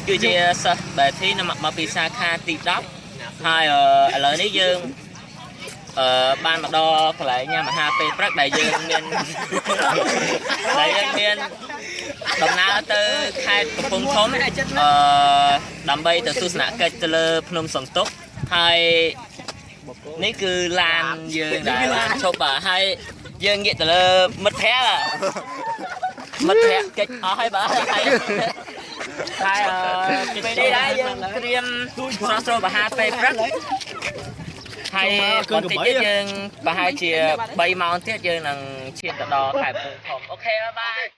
cứ chia sợ bài thi nó mà bị xa kha tịt đắp hai lời ní dương ban mặt đo lại nha mà hai pe rất đại dương miền đại miền đồng na từ khai công thốn đầm bay từ tu sạ cây từ lơ phnom sòng túc hai ní cứ lan dương đại lan chụp à hai dương nghĩa từ lơ mất thé là mất thé cái hai bà hai hai đi đây dương cream so và hai pe rất hai con tí tiết dương và hai chia bay màu tiết dương là chiên tọt đỏ khải phòng ok bye bye.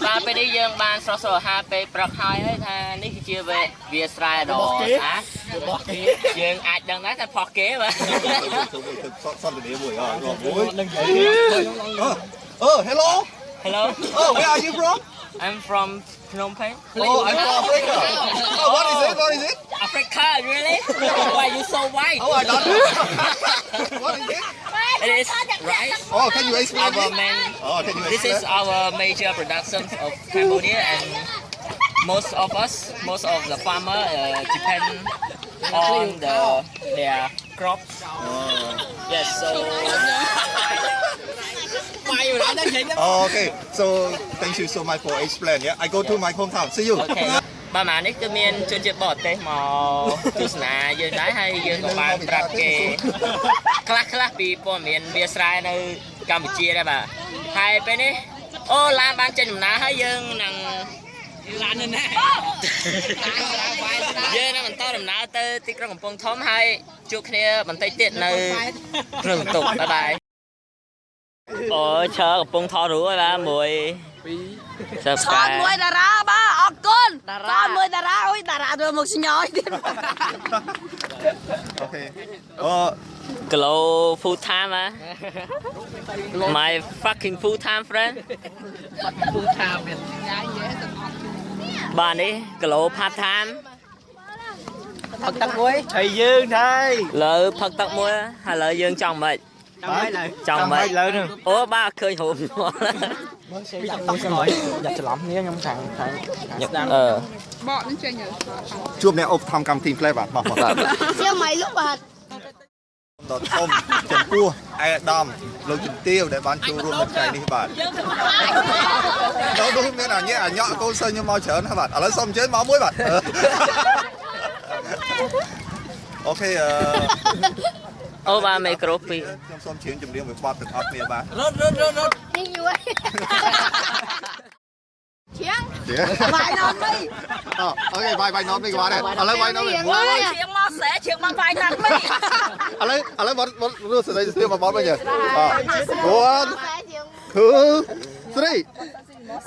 Baไปđi dương ban so so hai pe bậc hai ấy tha ní chia về về Israel đồ á dương ai đăng nói thành phật kế mà Hello. hello Where are you from? I'm from Phnom Penh. I'm from Africa. What is it? What is it? Africa really? Why you so white? I don't know. What is it? It is rice. Can you explain Our it? main. Can you This explain? is our major production of Cambodia, and most of the farmer depend on their crops. Yes, so. Okay. So thank you so much for explaining. Yeah, I go to my hometown. See you. Okay. Ba mà nít cứ miên chuyên chế bọt thế mà tu sna dương đái hay dương của bạn bạc kề class bị po miền Vietnam nơi Campuchia đây bà hai bên ấy ô lan ban trên ná hay dương nằng lan lên nè dương nó mình to đầm ná tới tích trong phong thóm hay chụp kia mình tay tiệt nơi rừng tục bye bye. Ôi chờ phong thọ rủ ba mùi สอนมวยดาราบ้าออกก้นสอนมวยดาราโอ้ยดาราตัวมุกชิญอยดิ Okay. Glow full time á. My fucking full time friend. Bạn đi glow part time. Phật tắc muối thầy dương thầy Lỡ Phật tắc muối hay lỡ dương chồng mày. Chồng mày lớn nữa. Ủa ba khơi hồn. Giặt cho lắm nếu nhắm thằng Chuột này ốp tham cam team play bạn. Siêu mày lúc mà Đọt tôm, chấm cua, ai đom, lô chấm tiêu để bán chú luôn một chai đi bạn. Đâu đúng nên là nhẹ nhọ cô sơn như mau chớn hả bạn? Ở lấy xong chết máu muối bạn. Ok. Ô ba microphone. Trong xong chuyến chấm riêng với bọt được ớt mía bạn. Rốt đi như vậy. Chiến. Vài non đi. Ok, vài non đi qua đây. Ở lấy vài non đi. Chuyện mò xẻ chuyện bằng vài non đi. Ở lấy bọt đưa sợi dây tiêu mà bọt bây giờ. 1, 2,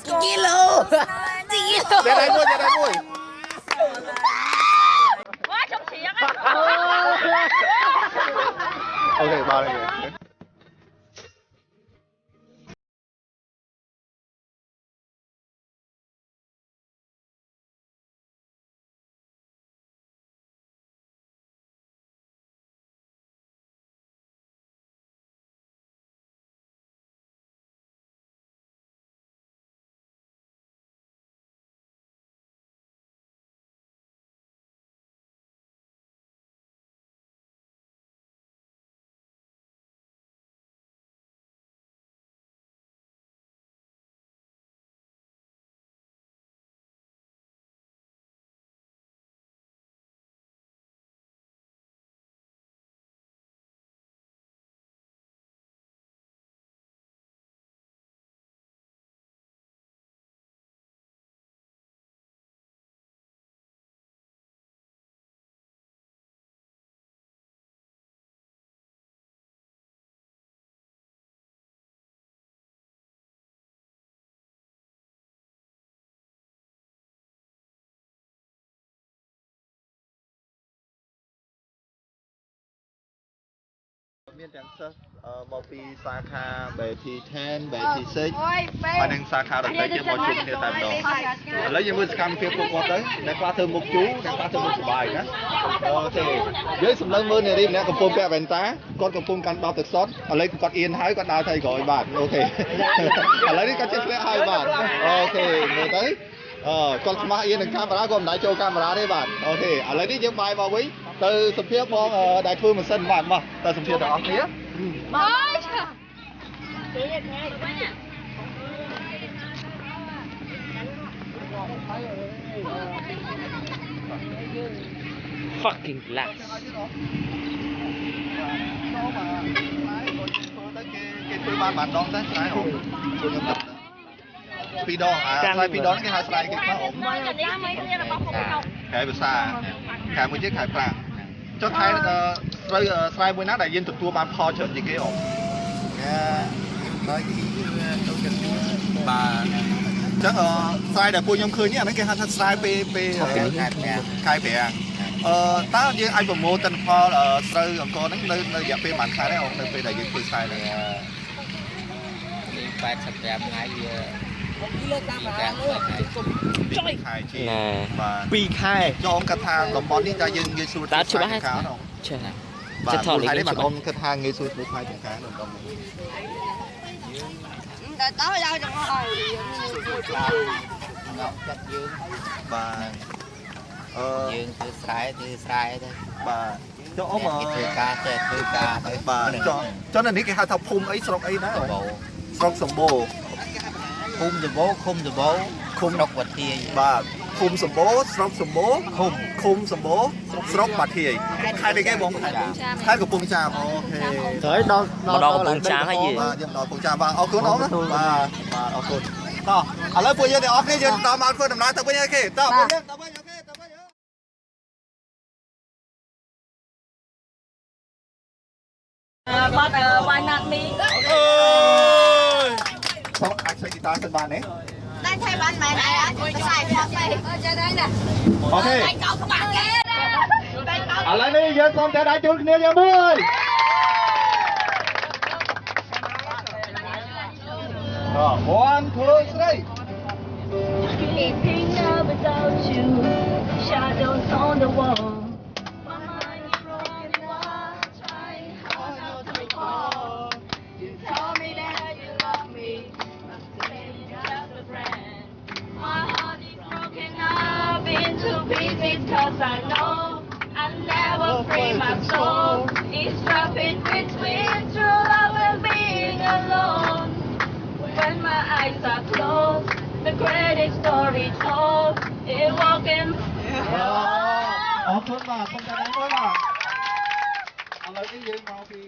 3. Kilo. Để đây mui. Quá trong chuyện á. Ok, ba đây. Miền dancer một phi xa kha bể thì ten bể thì xích mà đang xa kha được tới cho mọi chuyện theo tạm đồ lấy những cái cam phiêu qua tới để qua thơm một chú để qua thơm một bài đó ok với sầm lân mưa này đi nè cầm phun bẹ bèn tá con cầm phun căn bao thực sót ở lấy con yên hái con đào thầy gọi bạn ok ở lấy đi con chết lẽ hai bạn ok người tới con smart yên đừng camera con đại châu camera đấy bạn ok ở lấy đi những bài vào quý từ sập phía mong đại phương một sân bạn mà từ sập phía đó phía Fucking relax. Cái ban bạn đón đấy sai không? Phi đón sai phi đón cái hai sai cái má ổn. Cái bữa xa, cái mới chiếc cái phẳng. Cho thay sai mới nát đại dân tụt tua ban pho chợt gì cái ổn. Nói bà chắc sai đại phu nhom khơi nhá mấy cái hắn sai pe khai bè ta như anh vừa mua tên pho sai con nó nơi dẹp pe bản khai đấy không nơi pe đại dân khơi sai này 85ថ្ងៃវាខែជា Nè. បាទ2ខែចូលអង្គថាតំបន់នេះតែយើងងាយស្រួល Đã chụp hết. ខែនោះ Trời ạ. បាទ ថតលេខ ខែនេះ នេះ បាទ ជុំ អង្គគិតថាងាយស្រួលធ្វើខែចំការនោះតំបន់ Đó đâu trong hồi ចិត្តយើង បាទយើងធ្វើស្រែទៅ បាទចូលអម ធ្វើការចេះធ្វើការទៅ បាទចុះនេះគេហៅថាភូមិអីស្រុកអីណា បោ ស្រុកសម្បូរ ឃុំដបោឃុំដបោឃុំដុកវធាយ បាទភូមិសម្បូរស្រុកសម្បូរឃុំសម្បូរស្រុកបាធាយខេត្តអីគេបងខេត្តកំពង់ចាមអូខេ trờiដល់ មកដល់កំពង់ចាមហើយយី បាទយើងដល់កំពង់ចាមបាទអរគុណអងណាបាទអរគុណតោះឥឡូវពួកយើងទាំងអស់គ្នាយើងដល់មកធ្វើដំណើរទៅវិញអូខេតោះពួកយើងទៅវិញអូខេទៅវិញBắt vài nạt mi. Không, anh sẽ តាសិនបានទេ Đây thay bán mày này á, cái xài phật này. Chơi đây nè. អូខេ Đánh cậu các bạn ghê nè. Đánh cậu. ឥឡូវនេះយើងសូមតែដៃជូនគ្នាយ៉ាងមួយ1 2 3 Eating up without you, shadows on the wall. My mind is running wild, trying hard not to fall. You tell me that you love me, but today you're just a friend. My heart is broken up into pieces 'cause I know I'll never free my soul. It's trapped in between true love and being alone. When my eyes are closed, the greatest story told is walking. អរគុណបាទសូមតែដៃមួយបាទឥឡូវនេះយើងមកពី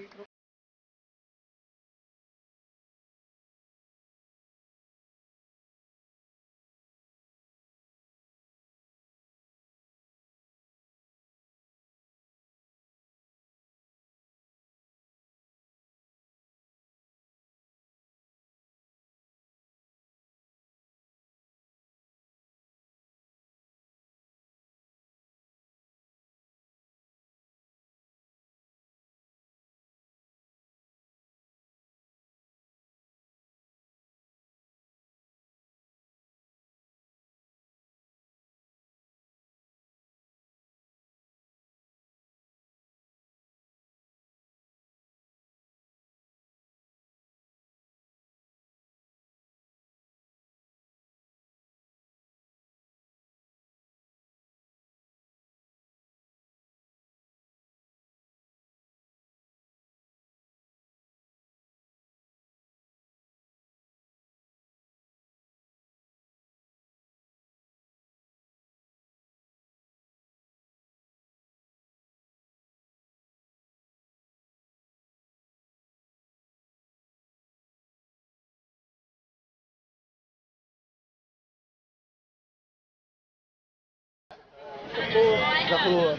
Dạ thua.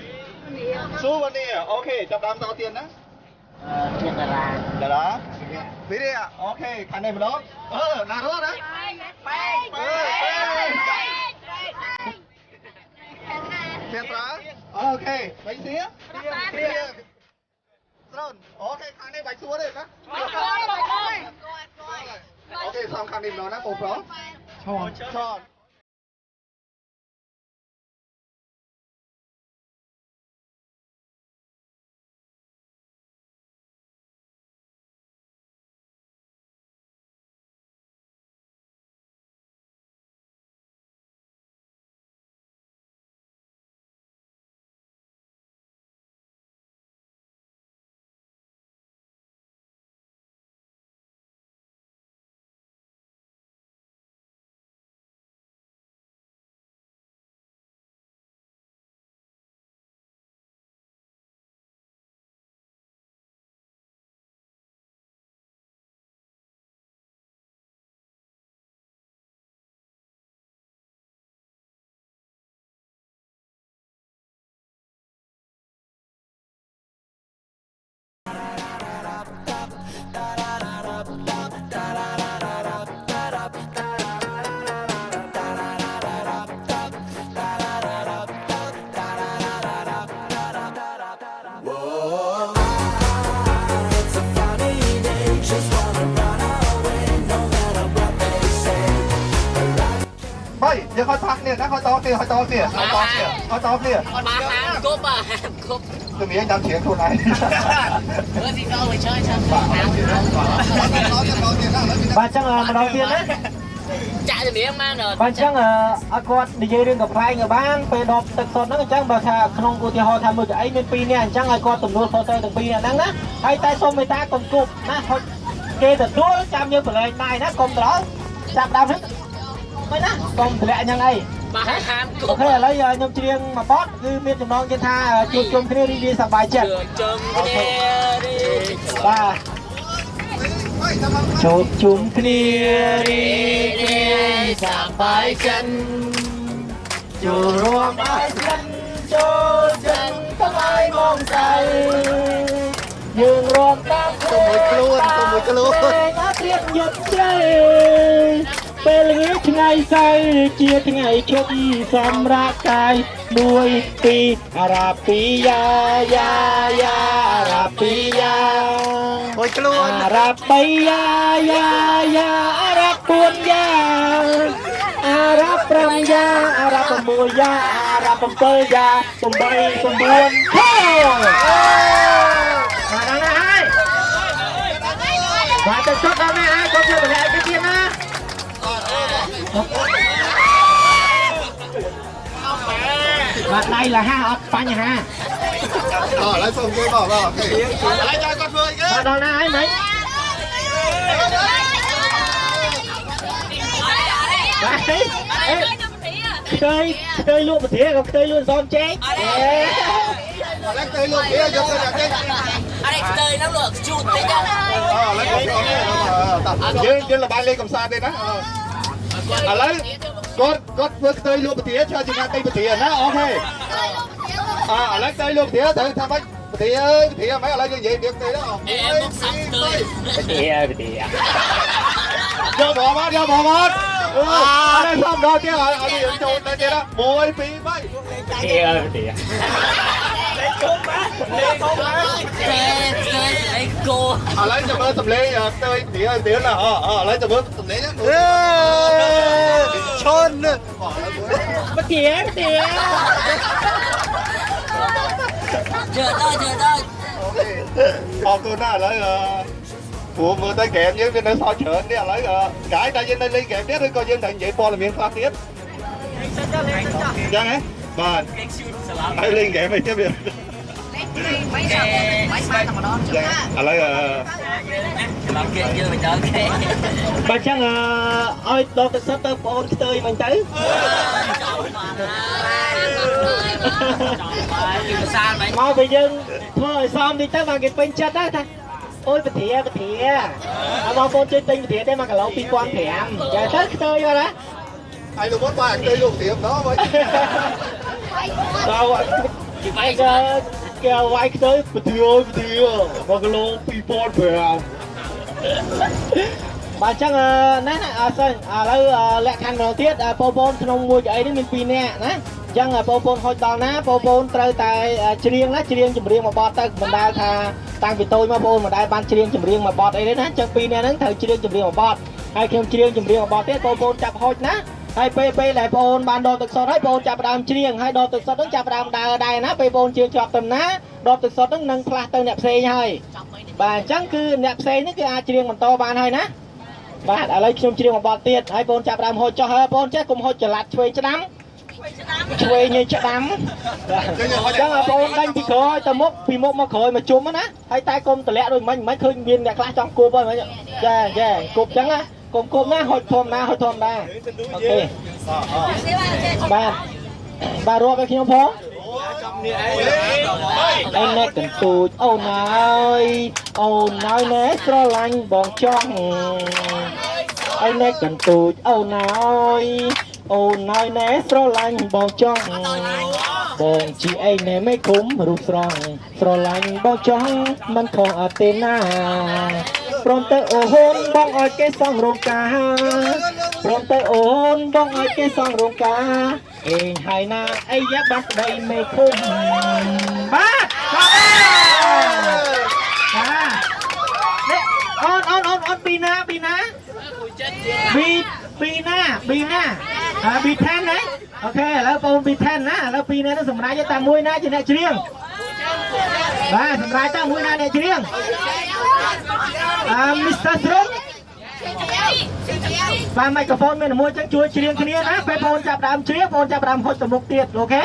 Souvenir, ok, chào đám tao tiền đó. Chuyện là Là đó. Tí đi ạ. Ok, thằng này mà đó. Nào đó đấy. Thiệt đó. Ok, bánh xía. Sơn, ok, thằng này bánh xua đây đó. Ok, xong thằng này nó đã bột đó. Tròn. Bây, giờ khỏi phát liền, khỏi to kia, khỏi to kia, khỏi to kia, khỏi to kia. Mà ham cúp à, ham cúp. Tôi nghĩ anh đang chiến thua này. Thì đâu phải chơi chơi. Bà chắc là đầu tiên đấy. Chạy thì miếng mang rồi. Bà chắc là con đi chơi riêng gặp hai người bán về đọc tật sốt nó chắc bà thà không có thì họ tham một ấy bên pi này chắc là con tụm luôn photo từng pi này nắng á. Hay tay xôm người ta còn cục nè thôi. Kê thật đua chăm như phải này nó cùng đó. Chạm đau hết. Mấy nè, cùng thì lại nhanh ấy. Mà ham cúp. Ok là lấy nhôm riêng mà bót cứ biết trong non trên tha chụp chung cái đi sạc bài chết. Chừng kia đi. Ba. Chụp chung kia đi sạc bài chân. Dù ruộng bài chân cho chân không ai mong say. Nhưng ruộng ta không một luôn, không một luôn. Nó tiếc nhật chơi. ពេលល្ងាចថ្ងៃសៅរ៍ជាថ្ងៃឈប់សម្រាប់កាយមួយពីរអារ៉ាពីយ៉ាយ៉ាយ៉ាអារ៉ាពីយ៉ាមួយខ្លួនអារ៉ាបីយ៉ាយ៉ាយ៉ាអារ៉ា4យ៉ាអារ៉ា5យ៉ាអារ៉ា6យ៉ាអារ៉ា7យ៉ា8 9ខោមកដល់ណាហើយបាទទៅចុះដល់ណាហើយកុំយកម្នាក់ទៅទៀតណាបាទដៃលះអត់បញ្ហាឥឡូវសូមជួយបងអូខេឥឡូវចូលគាត់ធ្វើអីគេបាទដល់ណាហើយមិញបាទអេเคยលក់ប្រធាក៏เคยលក់សំចេកឥឡូវទៅលោកវាយកទៅដាក់ចេញអរិយទៅហ្នឹងលោកជូតតិចឥឡូវយើងល្បែងលេងកំសាន្តទេណាឥឡូវគាត់ធ្វើខ្ទើយលក់ប្រធាឆ្លើយចំណាត់ទីប្រធាណាអូខេឥឡូវទៅលក់ប្រធាត្រូវថាម៉េចប្រធាអើយប្រធាម៉េចឥឡូវយើងនិយាយពីខ្ទើយđóមកសាំទៅប្រធាយកបងមកយកបងមកអរសំដល់ទៀតឲ្យយើងចូលទៅទៀតណា1 2 3ប្រធាប្រធាអីគោឥឡូវចាំមើលសម្លេងខ្ទើយប្រធាទៀតណាឥឡូវចាំមើលសម្លេងឈុនប្រធាប្រធាជើទៅអរគុណណាស់ឥឡូវព្រោះមើលទៅហ្គេមយើងវានៅសល់ច្រើននេះឥឡូវកាយតែយើងនៅលេងហ្គេមទៀតឬក៏យើងត្រូវនិយាយព័ត៌មានខ្លះទៀតអញ្ចឹងហ៎បាទហើយលេងហ្គេមអីទៀតវាឥឡូវឡំគេយើងមិនដល់គេបាទចឹងឲ្យដកទឹកសុទ្ធទៅបងអូនខ្ទើយមិញទៅមកពេលយើងធ្វើឲ្យសមតិចទៅមកគេពេញចិត្តណាថាអូយប្រធាប្រធាបងប្អូនជួយទិញប្រធាទេ1គីឡូ2500ចាទៅខ្ទើយមកណាហើយលោកមកខ្ទើយលោកទៀមដល់វិញដល់គេគេវាយខ្ទើយប្រធា1គីឡូ2500បាទចឹងណាអត់សិនឥឡូវលក្ខខណ្ឌម្ដងទៀតបងប្អូនក្នុងមួយកៅអីនេះមាន2នាក់ណាចឹងបងប្អូនហុចដល់ណាបងប្អូនត្រូវតែច្រៀងណាច្រៀងចម្រៀងមួយបទទៅមិនដែលថាតាំងពីតូចមកបងប្អូនមិនដែលបានច្រៀងចម្រៀងមួយបទអីទេណាចឹង2នាក់ហ្នឹងត្រូវច្រៀងចម្រៀងមួយបទហើយខ្ញុំច្រៀងចម្រៀងមួយបទទៀតបងប្អូនចាប់ហុចណាហើយពេលដែលបងប្អូនបានដកទឹកសុទ្ធហើយបងប្អូនចាប់ផ្ដើមច្រៀងហើយដកទឹកសុទ្ធហ្នឹងចាប់ផ្ដើមដើរដែរណាពេលបងប្អូនច្រៀងជាប់ទៅណាដកទឹកសុទ្ធហ្នឹងនឹងផ្លាស់ទៅអ្នកផ្សេងហើយបាទអញ្ចឹងគឺអ្នកផ្សេងនេះគឺអាចច្រៀងបន្តបានហើយណាបាទឥឡូវខ្ញុំច្រៀងមួយបទទៀតហើយបងប្អូនចាប់ផ្ដើមហុចចុះហើយបងប្អូនចេះកុំហុចច្រឡាត់ឆ្វេងច្ដាំឆ្វេងញើច្ដាំអញ្ចឹងបងប្អូនដាញ់ពីក្រោយទៅមុខពីមុខមកក្រោយមកជុំណាហើយតែកុំតម្លាក់ដូចមិនឃើញមានអ្នកខ្លះចង់គប់ហើយចាគប់អញ្ចឹងណាកុំគប់ណាហុចធម្មតាអូខេបាទរាប់ឲ្យខ្ញុំផងអីណែកន្ទូចអូនហើយណែស្រឡាញ់បងចង់អីណែកន្ទូចអូនហើយណែស្រឡាញ់បងចង់បងជីអីណែមិនគុំរូបស្រស់ស្រឡាញ់បងចង់មិនខុសអត់ទេណាព្រមទៅអូនបងឲ្យគេសង់រោងការព្រមទៅអូនបងឲ្យគេសង់រោងការអេងហើយណាអីយ៉ាបាត់ប្តីមេគុំបាទអូនពីណាពីណាB10 ណាអូខេឥឡូវបង B10 ណាឥឡូវពីណាទៅសម្រាប់តែមួយណាជាអ្នកច្រៀងបាទសម្រាប់តែមួយណាអ្នកច្រៀងMr. Strong បាទមីក្រូហ្វូនមានមួយចឹងជួយច្រៀងគ្នាណាពេលបងចាប់ដើមច្រៀងបងចាប់ដើមហុចទៅមុខទៀតអូខេ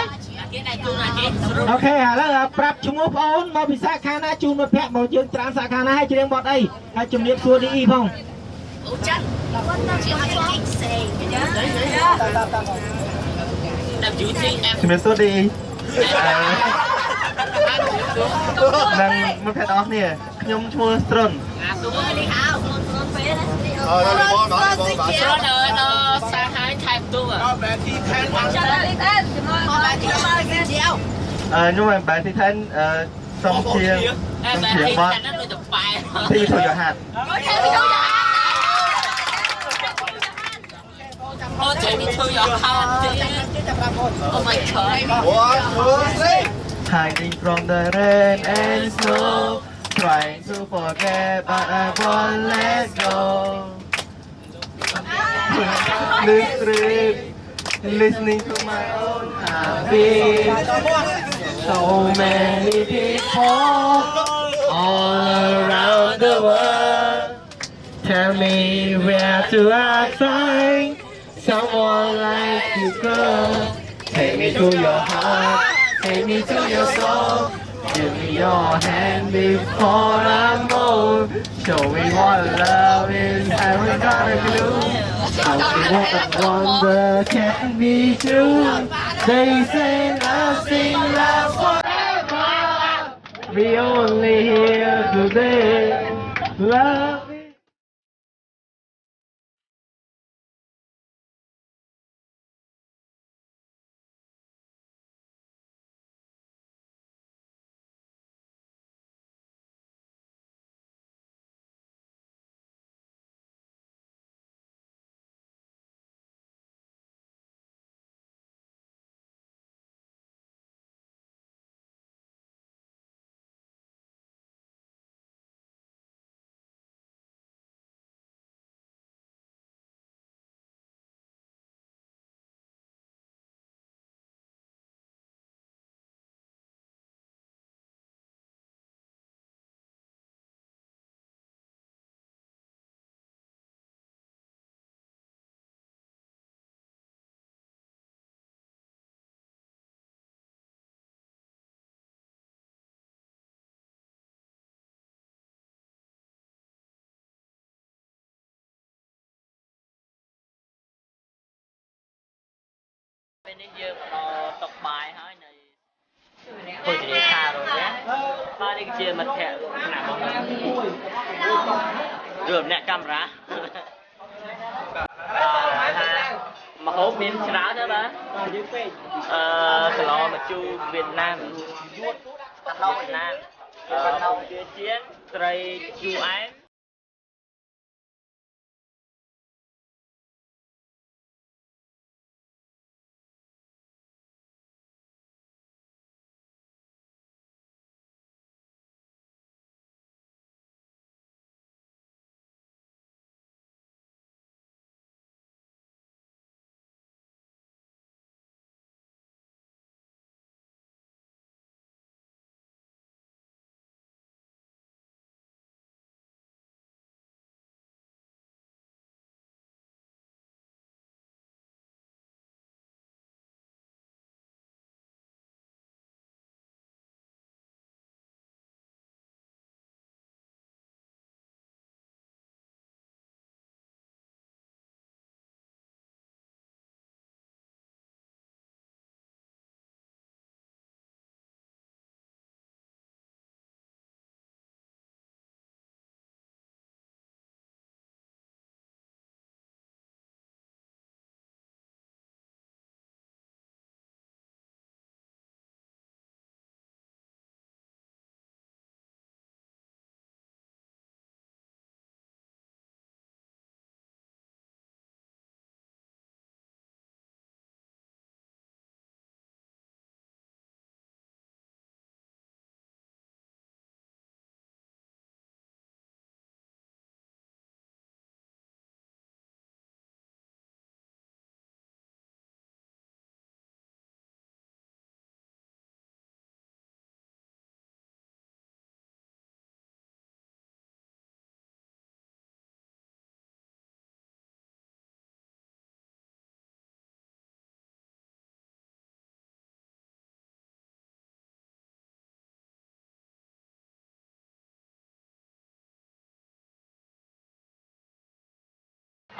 អូខេឥឡូវប្រាប់ឈ្មោះបងអូនមកពីសាខាណាជូនមិត្តភក្តិមកយើងច្រើនសាខាណាឲ្យច្រៀងបទអីហើយជំរាបសួរ DE ផងចាត់ជំរាបសួរ DE នឹងមិត្តភក្តិអស់គ្នាខ្ញុំឈ្មោះស្រុនសាហាយថែបទូខ្ញុំបែរទី10សំជាបាត់ទីថយហាត់ Oh, take me to your heart, oh my god. 1 2 3 Hiding from the rain and snow, trying to forget, but I won't let go. This trip, listening to my own heartbeat. So many people all around the world. Tell me where do I find someone like you, girl? Take me to your heart, take me to your soul. Give me your hand before I'm old. Show me what love is, haven't got a clue. Something that I wonder can be true. They say love, sing love forever. We only here today. Love is bên đến dương tập bài hỏi này thôi chỉ để tha rồi nhé thôi đi chia mặt thẻ nào bóng được nè camera mà hốt miếng cháo chứ ba lò mà chu Việt Nam Việt Nam chia chiến tây chu ái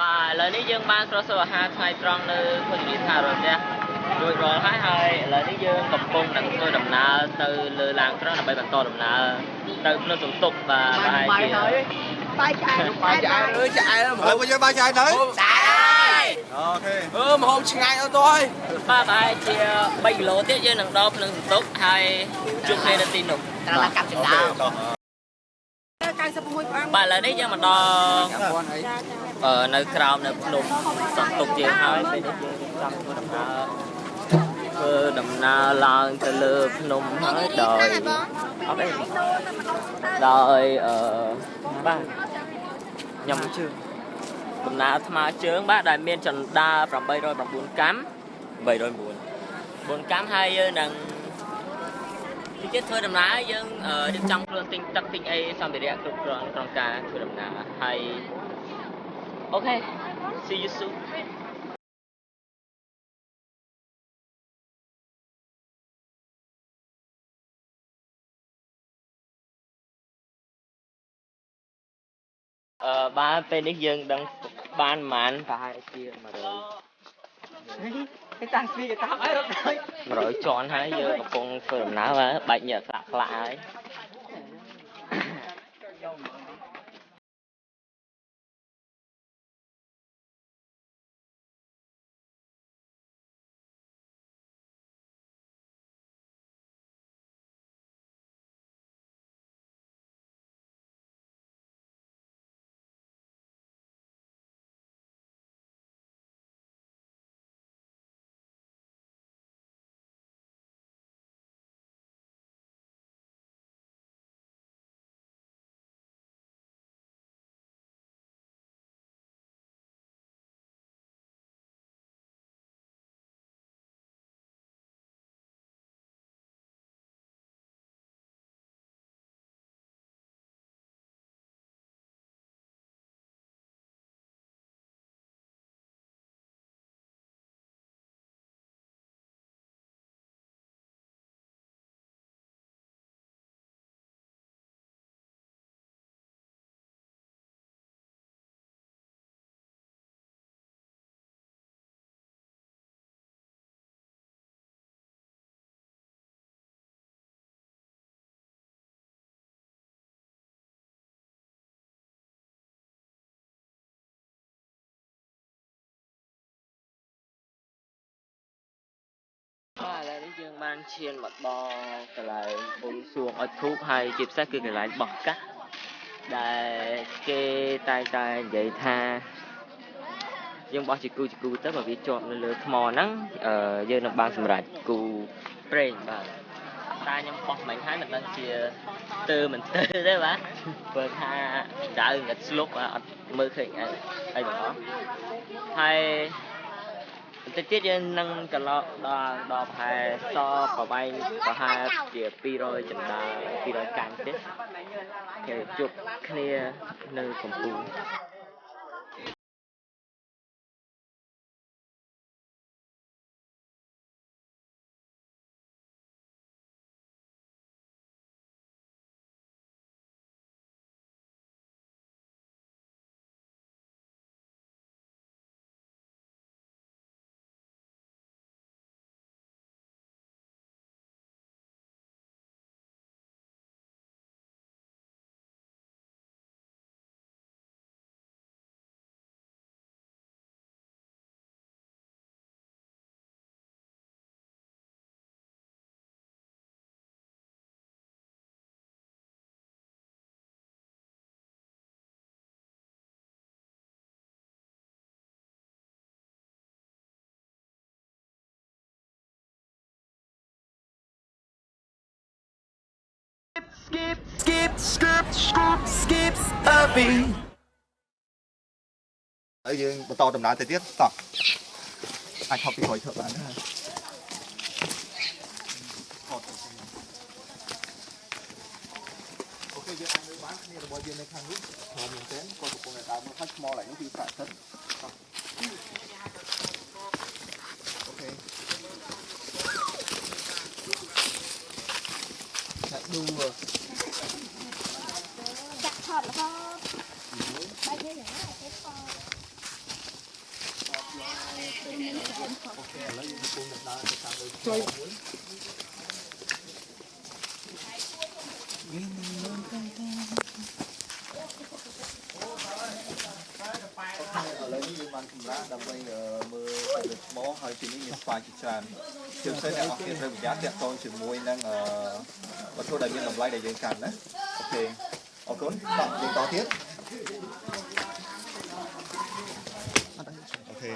mà lời ní dương ban pro số 2 ថ្ងៃត្រង់នៅភោជនីយដ្ឋានរបស់ផ្ទះរួចរាល់ហើយឥឡូវនេះយើងកំពុងនឹងធ្វើដំណើរទៅលើឡានក្រុងដើម្បីបន្តដំណើរទៅភ្នំសំទុកបាទហើយបាយឆ្អែតបាយឆ្អែតអើយឆ្អែតមើលមកយើងបាយឆ្អែតទៅឆ្អែតហើយអូខេម្ហូបឆ្ងាញ់អត់ទៅហើយបាទប្រហែលជា3គីឡូទៀតយើងនឹងដល់ភ្នំសំទុកហើយជួបគ្នានៅទីនោះត្រឡប់កាប់ចណ្ដើម បាទឥឡូវនេះយើងមកដល់នៅក្រោមនៅភ្នំសន្ទុកជាងហើយពេលនេះយើងចង់ធ្វើដំណើរឡើងទៅលើភ្នំហើយដោយអត់អីដោយបាទខ្ញុំជឿដំណើរថ្មើរជើងបាទដែលមានចន្ទា809កាំ4 កាំហើយយើងនឹងទីជិតធ្វើដំណើរយើងរៀបចំខ្លួនទិញទឹកទិញអីសម្ភារៈគ្រប់គ្រាន់ក្នុងការធ្វើដំណើរហើយអូខេ see you soon បាទពេលនេះយើងដឹងបានប្រហែលប្រហែលជា100តាំងពីតាមអីរត់ហើយ100ជាន់ហើយយើងកំពុងធ្វើដំណើរបាទបែកញើសខ្លះហើយបាទឥឡូវនេះយើងបានឈានមកដល់កន្លែងបួងសួងអុជធូបហើយជាពិសេសគឺកន្លែងបោះកាសដែលគេតែងតែនិយាយថាយើងបោះជាគូទៅបើវាជាប់នៅលើថ្មហ្នឹងយើងនឹងបានសម្រេចគូប្រេងបាទតែខ្ញុំបោះមិញហើយមិនដឹងជាមិនទៅទេបាទព្រោះថាដៅងាត់ស្លុកអត់មើលឃើញអីទាំងអស់ហើយបន្តិចទៀតយើងនឹងត្រឡប់ដល់ប្រហែលសប្រវែងប្រហែលជា200ចន្ទា200កាំទៀតគេជួបគ្នានៅកំពូលហើយយើងបន្តដំណើរទៅទៀតតោះអាចថតពីក្រោយធ្វើបានហើយអូខេយើងអាចមើលបានគ្នារបស់យើងនៅខាងនេះធំមែនទែនគាត់កំពុងតែដើរមើលខាងថ្មឡើងនេះគឺប្រាក់ទឹកអូខេដាក់ឌូចាក់ថតរបស់បែបនេះណាទេថតអូខេឥឡូវយើងកំពុងដើរទៅខាងលើជួយឥឡូវនេះយើងបានសម្រាប់ដើម្បីមើលលើថ្មហើយទីនេះមានស្វាជាច្រើនជាពិសេសអ្នកនរគ្នាត្រូវប្រយ័ត្នទាក់ទងជាមួយនឹងវត្ថុដែលមានតម្លៃដែលយើងកាន់ណាអូខេ អរគុណបាទយើងតទៀតអូខេឥ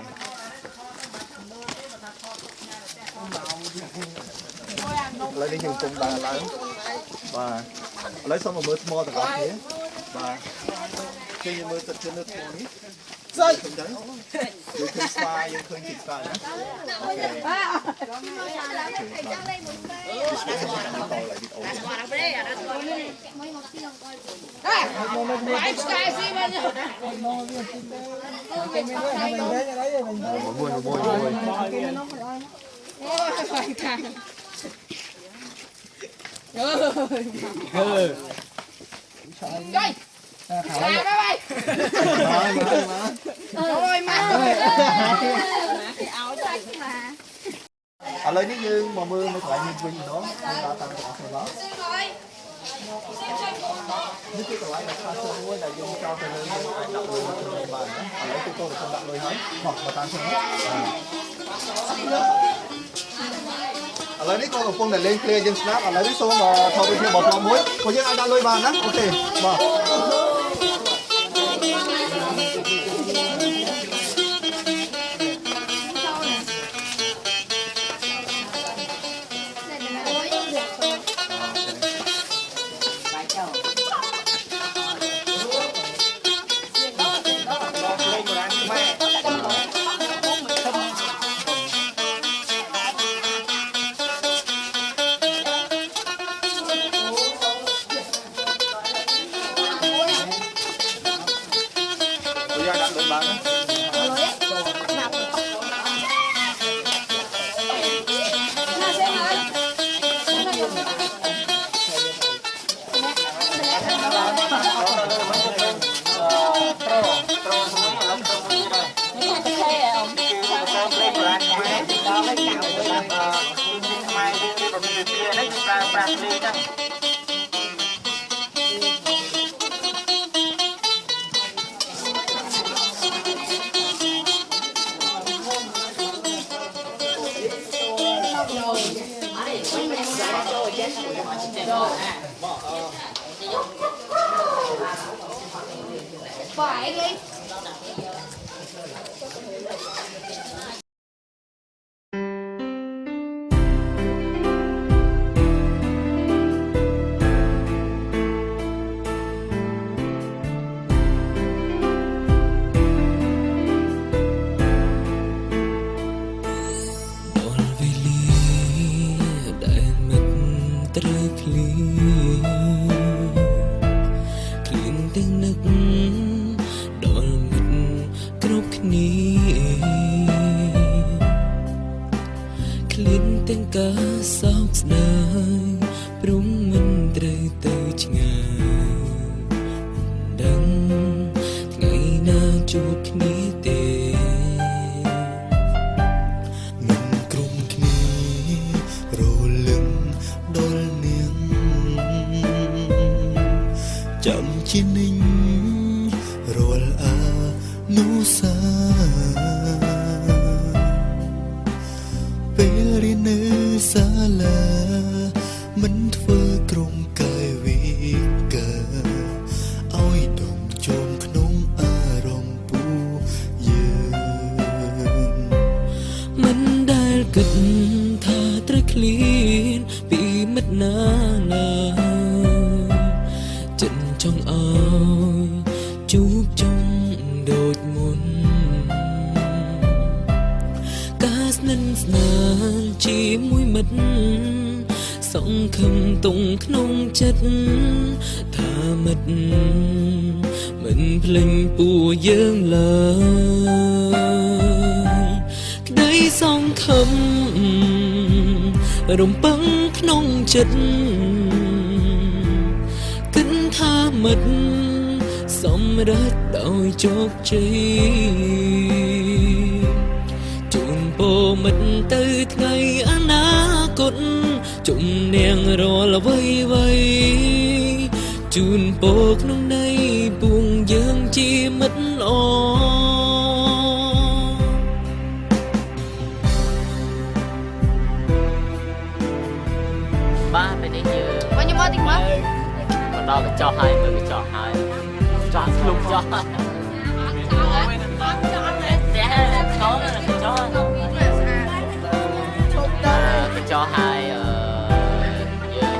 ឡូវនេះយើងគុំដើរឡើងបាទឥឡូវសូមមកមើលថ្មទាំងអស់គ្នាបាទគេយើងមើលទឹកជើងលើថ្មនេះស្អីឃើញទៅយើងឃើញស្វាយើងឃើញទីស្វាណាឥឡូវនេះយើងមកមើលនៅកន្លែងនេះវិញម្ដងតាមតាមទាំងអស់គ្នាឡើយនេះគឺកន្លែងដែលខ្លះមួយដែលយើងចោលទៅលើអាចដាក់លុយមកក្នុងបានណាឥឡូវគឺតោះទៅដាក់លុយហើយមកតាមខ្ញុំឥឡូវនេះក៏កំពុងតែលេង clear យើងស្ដាប់ឥឡូវនេះសូមថតវីដេអូបន្តមួយព្រោះយើងអាចដាក់លុយបានណាអូខេបាទរំពឹងក្នុងចិត្តគិតថាមិត្តសម្រេចដោយជោគជ័យជូនពរមិត្តទៅថ្ងៃអនាគតជំនះរាល់អ្វីជូនពរក្នុងន័យពួងយើងជាមិត្តល្អបាទពេលនេះយើង Bao nhiêu mơ tính mất? មកដ cái cho hai mới cái cho hai cho lục cho có là cái cho hai giờ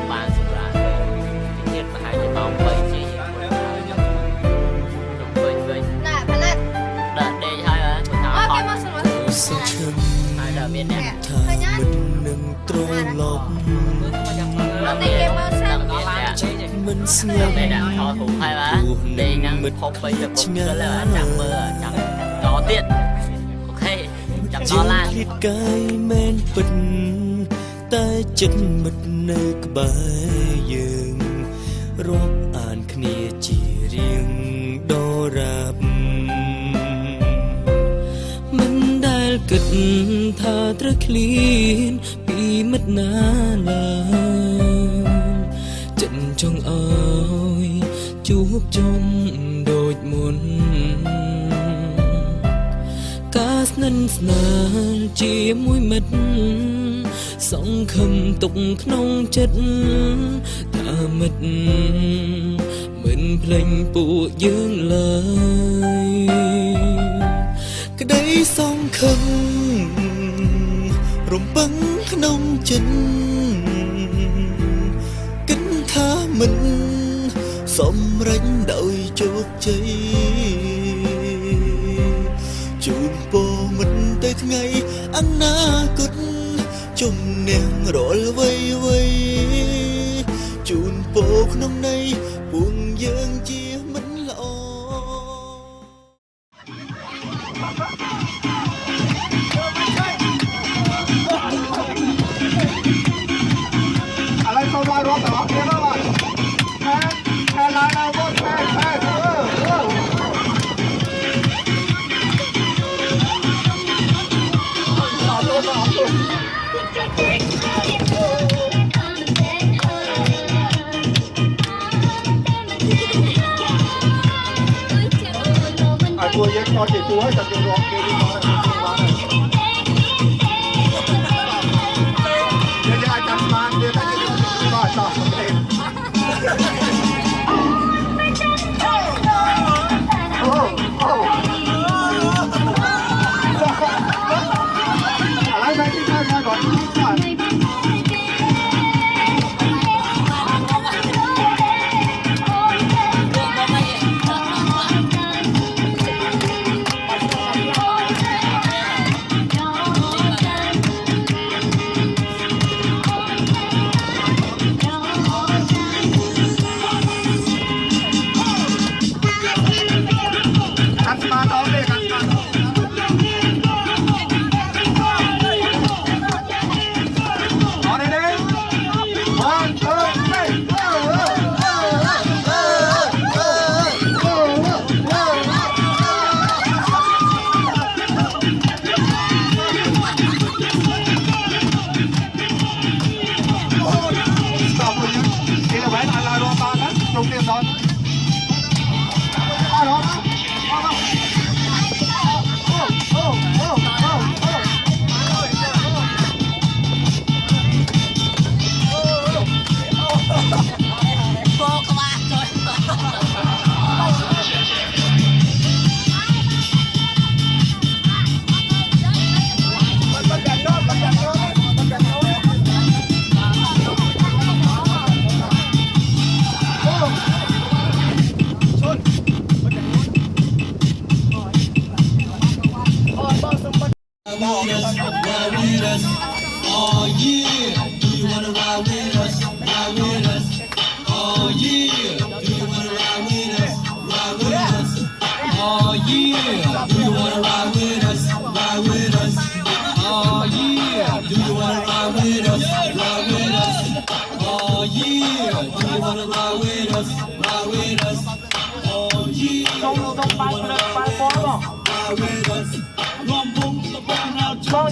ban sửa lại thiệt mà hai giờ bóng vậy chứ đúng vậy đợt đây hai à thảo hỏi hai đợt bên này មិនស្ងៀមតែដាក់ថតរូបហើយបាទដេកហ្នឹងហូបបីទៅពុកទៅលើចាំមើលចាំតទៀតអូខេចាំដល់ឡានគិតកាយមែនពិតតែចិត្តមិននៅក្បែរយើងរាប់អានគ្នាជារៀងដរាបមិនដែលគិតថាត្រូវឃ្លានពីមិត្តណាឡើយ ចង់អើយជួបជុំដូចមុនការស្និទ្ធស្នាលជាមួយមិត្តសង្ឃឹមទុកក្នុងចិត្តថាមិត្តមិនភ្លេចពួកយើងឡើយក្តីសង្ឃឹមរំពឹងក្នុងចិត្ត ថាមិនសម្រេចដោយជោគជ័យជូនពរមិនទៅថ្ងៃអនាគតជំនះរាល់វ័យជូនពរក្នុងន័យពួកយើងជាមិនល្អ Tôi với con chị chú ấy thật sự rồi kia đi con đây là chặt man đây là những cái trò lấy đây cái này rồi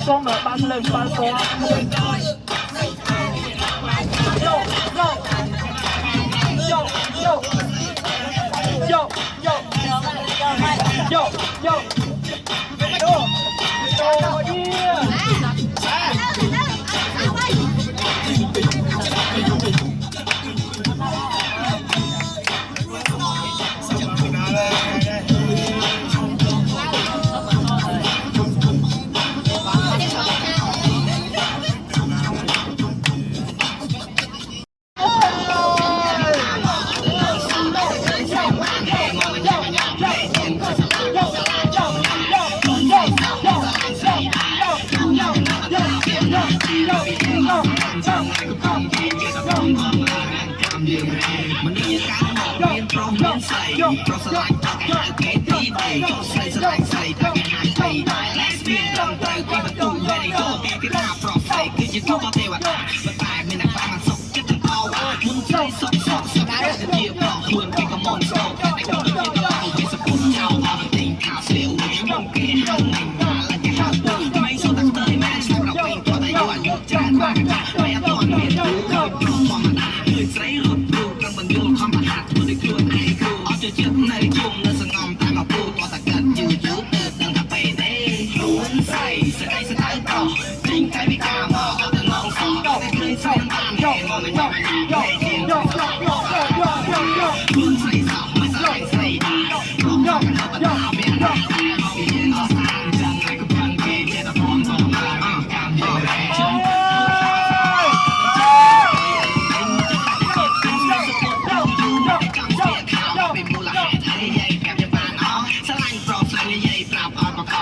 Con mà bắn lên bắn con.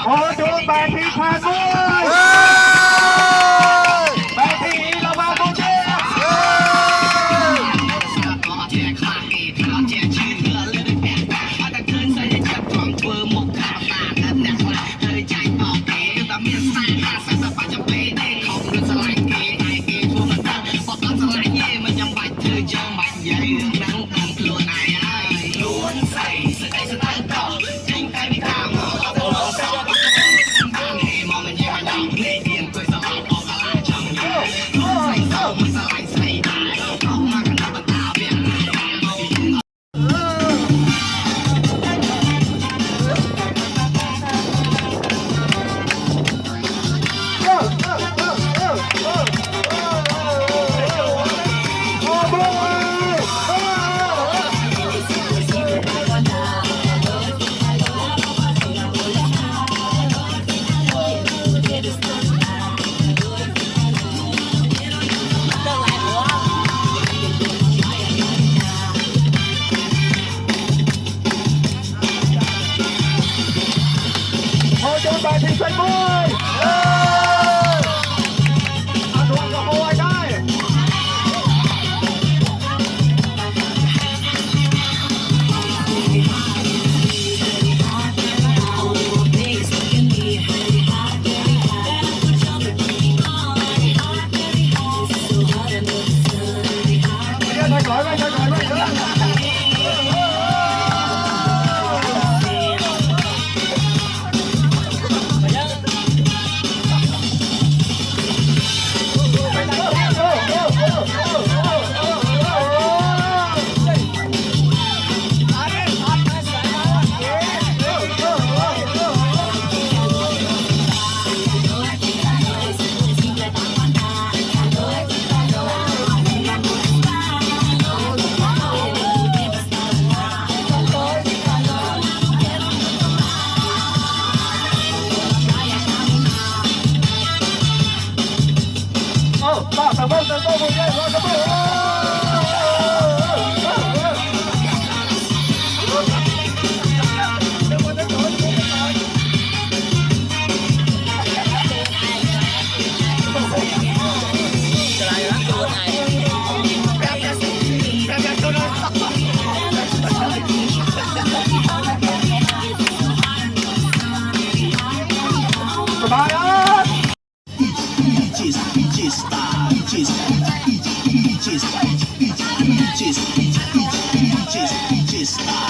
โอ้ดูแบกทีผ่านด้วยแบกทีเรามาโบเจ้Just